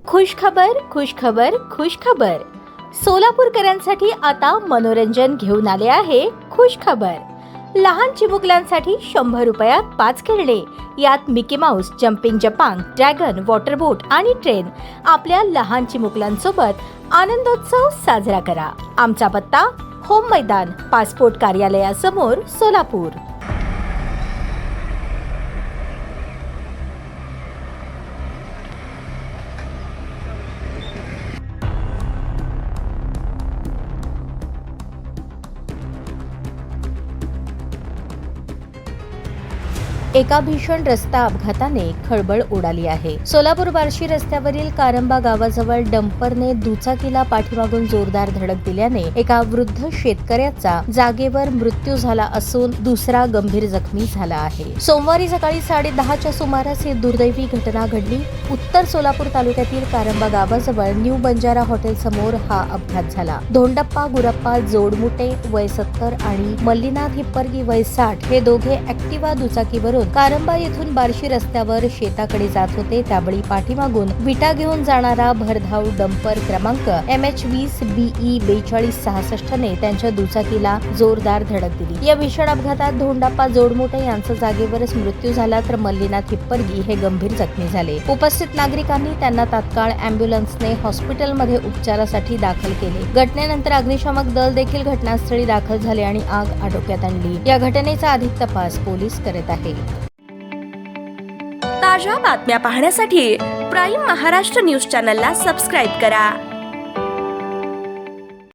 खुशखबर खुशखबर खुशखबर. सोलापूरकरांसाठी आता मनोरंजन घेऊन आले आहे खुशखबर. लहान चिमुकल्यांसाठी 100 रुपयात 5 खेळणे. यात मिकी माऊस, जम्पिंग जपांग, ड्रॅगन, वॉटर बोट आणि ट्रेन. आपल्या लहान चिमुकल्यांसोबत आनंदोत्सव साजरा करा. आमचा पत्ता होम मैदान, पासपोर्ट कार्यालयासमोर, सोलापूर. एका भीषण रस्ता अपघाताने खळबळ उडाली आहे. सोलापूर बार्शी रस्त्यावरील कारंबा गावाजवळ डंपरने दुचाकीला पाठीमागून जोरदार धडक दिल्याने एका वृद्ध शेतकऱ्याचा जागेवर मृत्यू झाला असून दुसरा गंभीर जखमी झाला आहे. सोमवारी सकाळी 10:30च्या सुमारास ही दुर्दैवी घटना घडली. उत्तर सोलापूर तालुक्यातील कारंबा गावाजवळ न्यू बंजारा हॉटेल समोर हा अपघात झाला. धोंडप्पा गुरप्पा जोडमुटे वय 70 आणि मल्लीनाथ हिप्परगी वय 60 हे दोघे ऍक्टिवा दुचाकीवरून कारंबा येथून बार्शी रस्त्यावर शेताकडे जात होते. त्यावेळी पाठीमागून विटा घेऊन जाणारा भरधाव डंपर क्रमांक MH20 BE 4266 ने त्यांच्या दुचाकीला जोरदार धडक दिली. या भीषण अपघातात धोंडप्पा जोडमुटे यांचा जागेवरच मृत्यू झाला, तर मल्लीनाथ हिप्परगी हे गंभीर जखमी झाले. उपस्थित नागरिकांनी त्यांना तात्काळ अँब्युलन्सने हॉस्पिटलमध्ये उपचारासाठी दाखल केले. घटनेनंतर अग्निशामक दल देखील घटनास्थळी दाखल झाले आणि आग आटोक्यात आणली. या घटनेचा अधिक तपास पोलीस करत आहेत. ताज्या बातम्या पाहण्यासाठी प्राईम महाराष्ट्र न्यूज चॅनलला सबस्क्राईब करा.